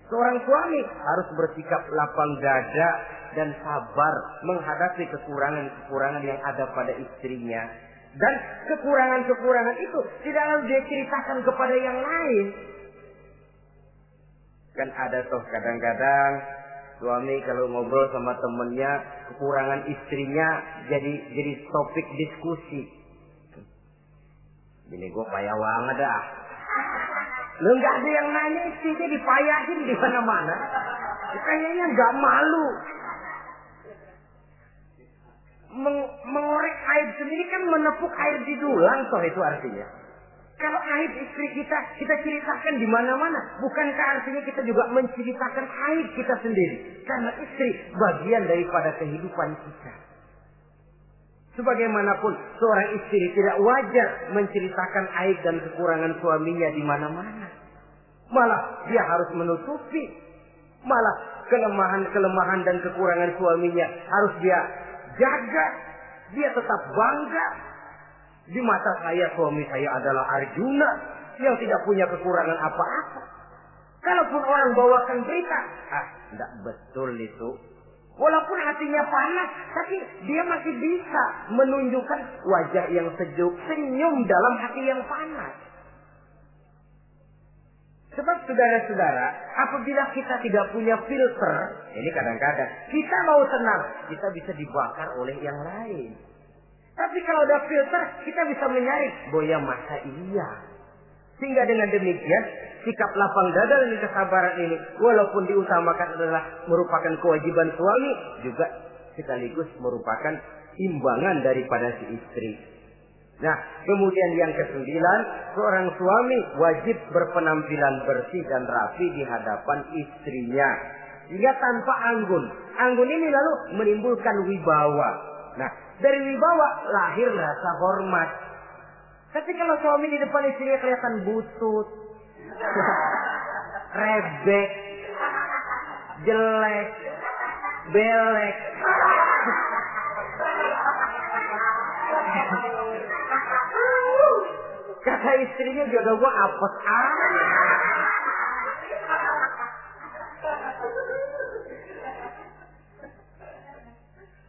Seorang suami harus bersikap lapang dada dan sabar menghadapi kekurangan-kekurangan yang ada pada istrinya. Dan kekurangan-kekurangan itu tidak lalu dia ceritakan kepada yang lain. Kan ada toh kadang-kadang Suami kalau ngobrol sama temennya kekurangan istrinya jadi topik diskusi. Bini gue payah banget dah. Lu nggak ada yang nanya, istrinya dipayahin di mana-mana. Kayaknya nggak malu. Mengorek aib sendiri kan menepuk air di dulang, toh itu artinya. Kalau aib istri kita ceritakan di mana-mana, bukankah artinya kita juga menceritakan aib kita sendiri? Karena istri bagian daripada kehidupan kita. Sebagaimanapun seorang istri tidak wajar menceritakan aib dan kekurangan suaminya di mana-mana. Malah dia harus menutupi. Malah kelemahan dan kekurangan suaminya harus dia jaga. Dia tetap bangga. Di mata saya suami saya adalah Arjuna yang tidak punya kekurangan apa-apa. Kalaupun orang bawakan berita, tidak betul itu. Walaupun hatinya panas, tapi dia masih bisa menunjukkan wajah yang sejuk, senyum dalam hati yang panas. Sebab saudara-saudara, apabila kita tidak punya filter, ini kadang-kadang kita mau tenang, kita bisa dibakar oleh yang lain. Tapi kalau ada filter, kita bisa menyaring, boya masa iya. Sehingga dengan demikian, sikap lapang dada dan kesabaran ini, walaupun diutamakan adalah merupakan kewajiban suami, juga sekaligus merupakan imbangan daripada si istri. Nah, kemudian yang ke-9, seorang suami wajib berpenampilan bersih dan rapi di hadapan istrinya. Sehingga tanpa anggun. Anggun ini lalu menimbulkan wibawa. Nah, dari wibawa lahir rasa hormat. Tapi kalau suami di depan istrinya kelihatan butut, rebek, jelek, belek, kata istrinya jodoh gua apes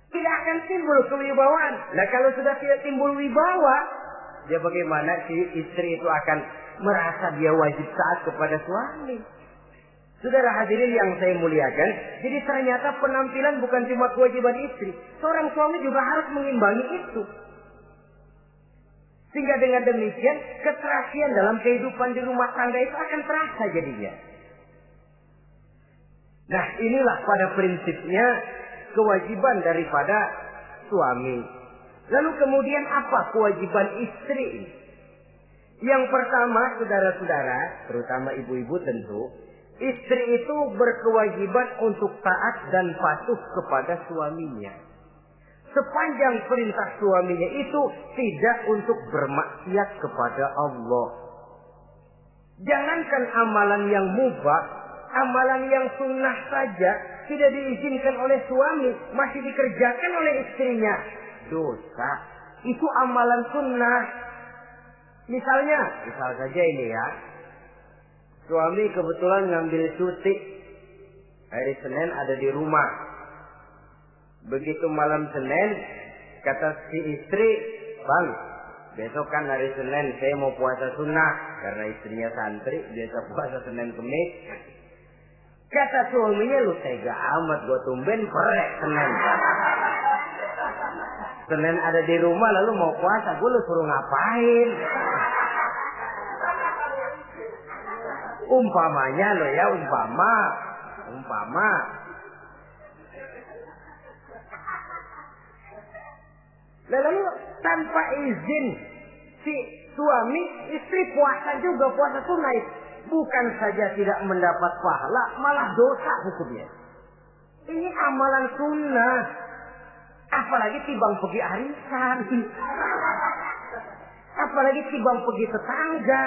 tidak akan timbul kewibawaan. Nah kalau sudah tidak timbul wibawa, dia bagaimana si istri itu akan merasa dia wajib taat kepada suami. Saudara hadirin yang saya muliakan, jadi ternyata penampilan bukan cuma kewajiban istri, seorang suami juga harus mengimbangi itu. Sehingga dengan demikian keterasian dalam kehidupan di rumah tangga itu akan terasa jadinya. Nah inilah pada prinsipnya kewajiban daripada suami. Lalu kemudian apa kewajiban istri ini? Yang pertama saudara-saudara, terutama ibu-ibu tentu, istri itu berkewajiban untuk taat dan patuh kepada suaminya. Sepanjang perintah suaminya itu tidak untuk bermaksiat kepada Allah. Jangankan amalan yang mubah, amalan yang sunnah saja tidak diizinkan oleh suami, masih dikerjakan oleh istrinya. Dosa. Itu amalan sunnah. Misal saja ini ya. Suami kebetulan ngambil cuti. Hari Senin ada di rumah. Begitu malam Senin, kata si istri, "Bang, besok kan hari Senin, saya mau puasa sunnah." Karena istrinya santri, biasa puasa Senin Kemis. Kata suaminya, "Lu tega amat, gua tumben perek Senin. Senin ada di rumah lalu mau puasa, gue lu suruh ngapain?" Umpamanya lo ya, umpama. Lalu tanpa izin si suami, istri puasa juga, puasa sunnah. Bukan saja tidak mendapat pahala, malah dosa hukumnya. Ini amalan sunnah. Apalagi timbang pergi arisan. Apalagi timbang pergi tetangga.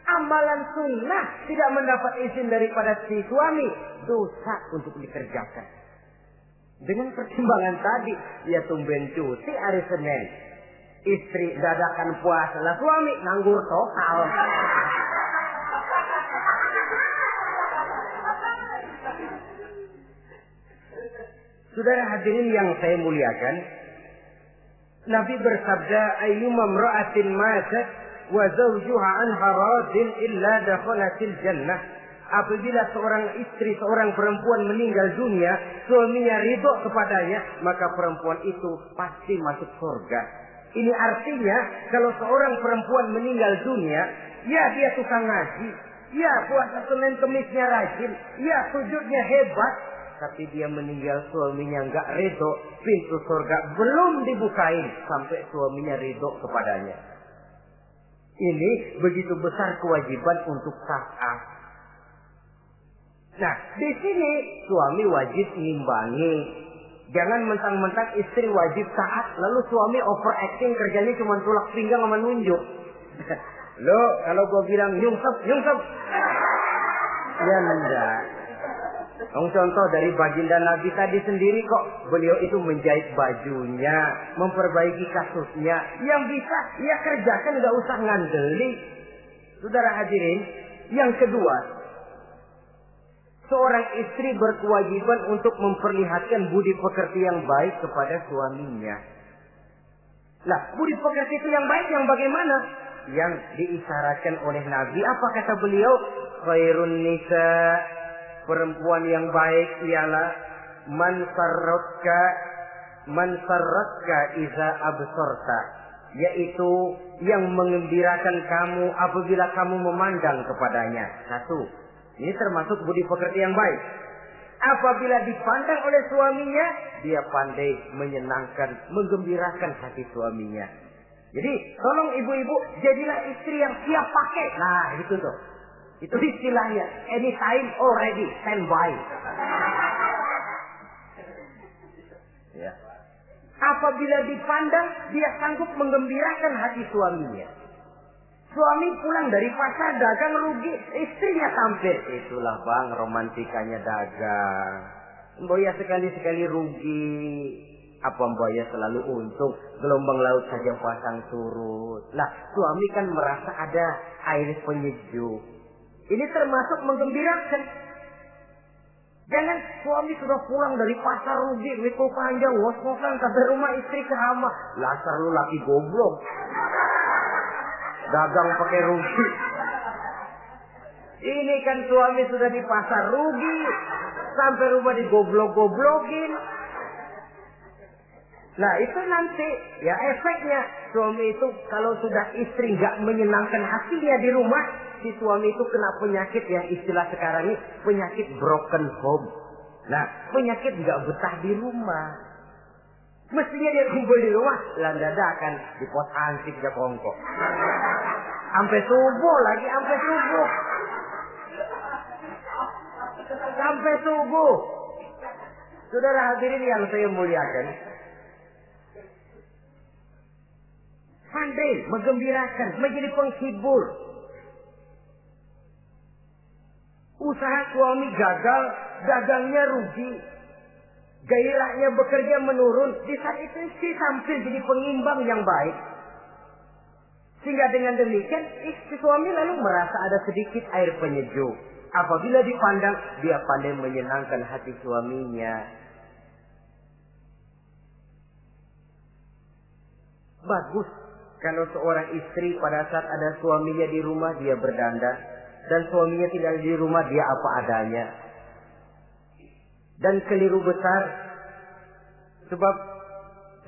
Amalan sunnah tidak mendapat izin daripada si suami, dosa untuk dikerjakan. Dengan pertimbangan tadi, ya tumben cuti hari Senin. Istri dadakan puasa, lah suami nganggur total. Saudara hadirin yang saya muliakan, Nabi bersabda, "Ayyuma imra'atin matat wa zawjuha anha radin illa dakhalatil jannah." Apabila seorang istri, seorang perempuan meninggal dunia, suaminya ridho kepadanya, maka perempuan itu pasti masuk surga. Ini artinya kalau seorang perempuan meninggal dunia, ya dia tukang ngaji, ya puasa Senin Kemisnya rajin, ya sujudnya hebat, tapi dia meninggal suaminya enggak ridho, pintu surga belum dibukain sampai suaminya ridho kepadanya. Ini begitu besar kewajiban untuk taat. Nah, di sini suami wajib ngimbangi. Jangan mentang-mentang istri wajib taat, lalu suami overacting, kerjanya cuma tulak pinggang sama nunjuk. Lo kalau gue bilang nyungsep, ya enggak. Contoh dari baginda Nabi tadi sendiri kok, beliau itu menjahit bajunya, memperbaiki kasusnya. Yang bisa, ya kerjakan, nggak usah ngandeli. Saudara hadirin, yang kedua, seorang istri berkewajiban untuk memperlihatkan budi pekerti yang baik kepada suaminya. Nah, budi pekerti itu yang baik yang bagaimana? Yang diisyaratkan oleh Nabi. Apa kata beliau? Khairun nisa, perempuan yang baik ialah man sarratka iza absorta, yaitu yang mengembirakan kamu apabila kamu memandang kepadanya. Satu. Ini termasuk budi pekerti yang baik. Apabila dipandang oleh suaminya, dia pandai menyenangkan, menggembirakan hati suaminya. Jadi, tolong ibu-ibu, jadilah istri yang siap pakai. Nah, itu tuh. Itu istilahnya. Anytime already, standby. Ya. Apabila dipandang, dia sanggup menggembirakan hati suaminya. Suami pulang dari pasar dagang rugi, istrinya tampil. Itulah bang romantikanya dagang. Mboya sekali-sekali rugi. Apa mboya selalu untung? Gelombang laut saja pasang surut. Lah suami kan merasa ada air penyejuk. Ini termasuk menggembirakan. Jangan suami sudah pulang dari pasar rugi, mikul panjang, ngos-ngosan sampai rumah istri ceramah. Lasar lu laki goblok. Dagang pakai rugi. Ini kan suami sudah di pasar rugi, sampai rumah digoblok-goblokin. Nah itu nanti ya efeknya. Suami itu kalau sudah istri nggak menyenangkan hatinya di rumah, si suami itu kena penyakit yang istilah sekarang ini penyakit broken home. Nah penyakit nggak betah di rumah. Mestinya dia kumpul di rumah, dadakan di pos ansik dia kongkok. Sampai subuh lagi, sampai subuh. Sampai subuh. Saudara hadirin yang saya muliakan. Pandai menggembirakan, menjadi penghibur. Usaha suami gagal, dagangnya rugi. Gairahnya bekerja menurun. Di saat itu istri tampil jadi pengimbang yang baik. Sehingga dengan demikian istri suami lalu merasa ada sedikit air penyejuk. Apabila dipandang, dia pandai menyenangkan hati suaminya. Bagus kalau seorang istri pada saat ada suaminya di rumah dia berdandan. Dan suaminya tidak di rumah dia apa adanya. Dan keliru besar. Sebab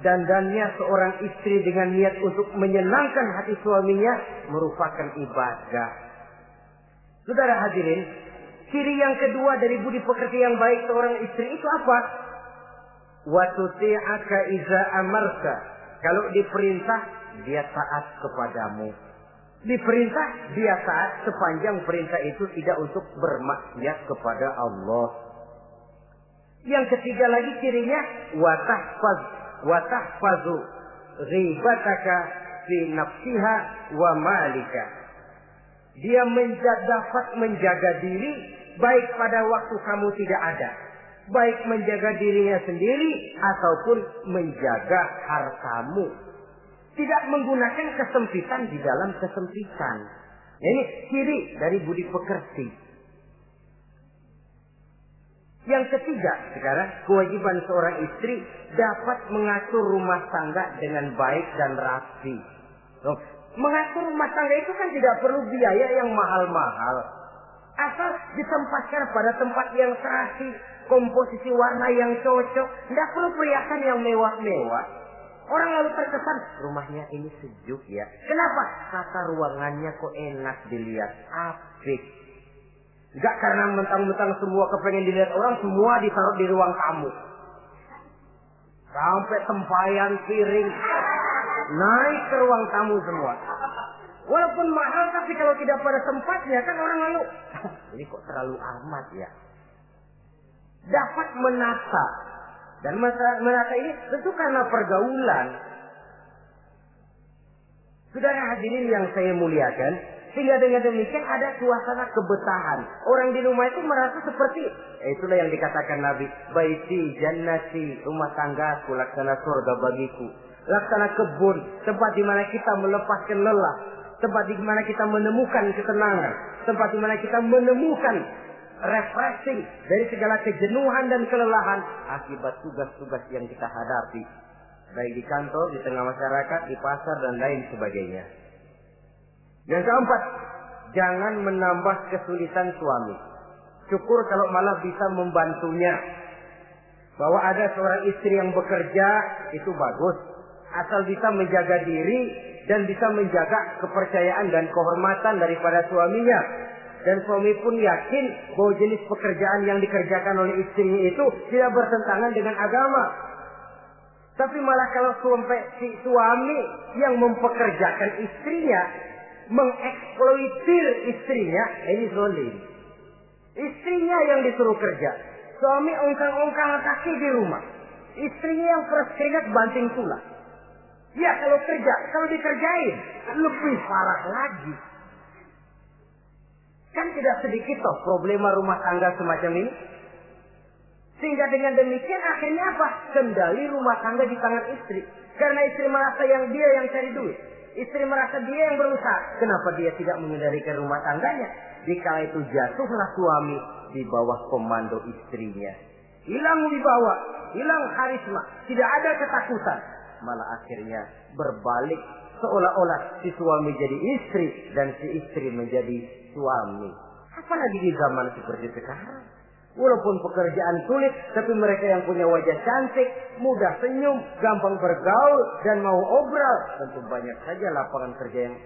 dandannya seorang istri dengan niat untuk menyenangkan hati suaminya merupakan ibadah. Saudara hadirin, ciri yang kedua dari budi pekerti yang baik seorang istri itu apa? Wa tuti'aka iza amarta. Kalau diperintah, dia taat kepadamu. Diperintah, dia taat sepanjang perintah itu tidak untuk bermaksiat kepada Allah. Yang ketiga lagi cirinya watahfazu ghibataka fi nafsiha wa malika. Dia dapat menjaga diri baik pada waktu kamu tidak ada, baik menjaga dirinya sendiri ataupun menjaga hartamu. Tidak menggunakan kesempitan di dalam kesempitan. Ini ciri dari budi pekerti. Yang ketiga sekarang, kewajiban seorang istri dapat mengatur rumah tangga dengan baik dan rapi. Mengatur rumah tangga itu kan tidak perlu biaya yang mahal-mahal. Asal ditempatkan pada tempat yang serasi, komposisi warna yang cocok, tidak perlu perhiasan yang mewah-mewah. Orang lalu terkesan, rumahnya ini sejuk ya. Kenapa? Tata ruangannya kok enak dilihat, apik. Enggak karena mentang-mentang semua kepengen dilihat orang, semua ditaruh di ruang tamu. Sampai tempayan piring naik ke ruang tamu semua. Walaupun mahal, tapi kalau tidak pada tempatnya kan orang lalu, ini kok terlalu amat ya. Dapat menata. Dan menata ini tentu karena pergaulan. Saudara hadirin yang saya muliakan, sehingga dengan demikian ada suasana kebetahan. Orang di rumah itu merasa seperti, itulah yang dikatakan Nabi, baiti jannati, rumah tanggaku laksana surga bagiku. Laksana kebun, tempat di mana kita melepaskan lelah, tempat di mana kita menemukan ketenangan, tempat di mana kita menemukan refreshing dari segala kejenuhan dan kelelahan akibat tugas-tugas yang kita hadapi, baik di kantor, di tengah masyarakat, di pasar dan lain sebagainya. Yang keempat, jangan menambah kesulitan suami. Syukur kalau malah bisa membantunya. Bahwa ada seorang istri yang bekerja itu bagus. Asal bisa menjaga diri dan bisa menjaga kepercayaan dan kehormatan daripada suaminya. Dan suami pun yakin bahwa jenis pekerjaan yang dikerjakan oleh istrinya itu tidak bertentangan dengan agama. Tapi malah kalau si suami yang mempekerjakan istrinya, mengeksploitir istrinya, ini zalim. Istrinya yang disuruh kerja. Suami ongkang-ongkang kaki di rumah. Istrinya yang peras keringat banting tulang. Ya kalau kerja, kalau dikerjain lebih parah lagi. Kan tidak sedikit toh problema rumah tangga semacam ini. Sehingga dengan demikian akhirnya apa? Kendali rumah tangga di tangan istri. Karena istri merasa dia yang cari duit. Istri merasa dia yang berusaha. Kenapa dia tidak mengendalikan rumah tangganya? Dikala itu jatuhlah suami di bawah komando istrinya. Hilang wibawa, hilang karisma, tidak ada ketakutan. Malah akhirnya berbalik seolah-olah si suami jadi istri dan si istri menjadi suami. Apalagi di zaman seperti sekarang. Walaupun pekerjaan sulit, tapi mereka yang punya wajah cantik, mudah senyum, gampang bergaul, dan mau obral. Tentu banyak saja lapangan kerja yang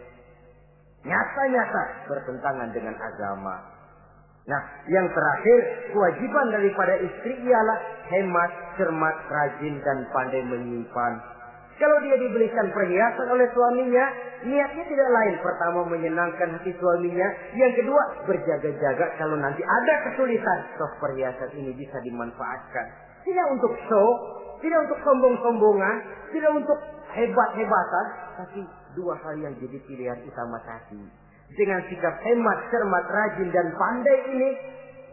nyata-nyata bertentangan dengan agama. Nah, yang terakhir, kewajiban daripada istri ialah hemat, cermat, rajin, dan pandai menyimpan. Kalau dia dibelikan perhiasan oleh suaminya, niatnya tidak lain. Pertama, menyenangkan hati suaminya. Yang kedua, berjaga-jaga kalau nanti ada kesulitan. Toh perhiasan ini bisa dimanfaatkan. Tidak untuk show, tidak untuk sombong-sombongan, tidak untuk hebat-hebatan. Tapi dua hal yang jadi pilihan utama tadi. Dengan sikap hemat, cermat, rajin, dan pandai ini,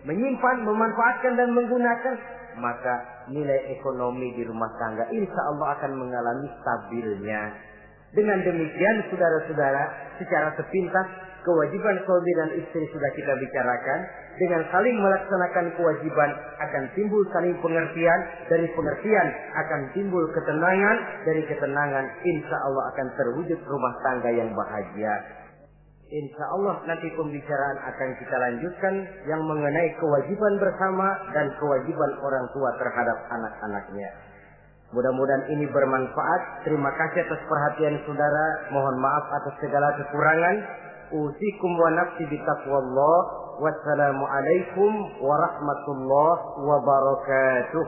menyimpan, memanfaatkan, dan menggunakan, maka nilai ekonomi di rumah tangga insya Allah akan mengalami stabilnya. Dengan demikian saudara-saudara, secara sepintas kewajiban suami dan istri sudah kita bicarakan. Dengan saling melaksanakan kewajiban akan timbul saling pengertian. Dari pengertian akan timbul ketenangan. Dari ketenangan insya Allah akan terwujud rumah tangga yang bahagia. Insya Allah nanti pembicaraan akan kita lanjutkan yang mengenai kewajiban bersama dan kewajiban orang tua terhadap anak-anaknya. Mudah-mudahan ini bermanfaat. Terima kasih atas perhatian saudara. Mohon maaf atas segala kekurangan. Usikum wa nafsi bitaqwallah. Wassalamualaikum warahmatullahi wabarakatuh.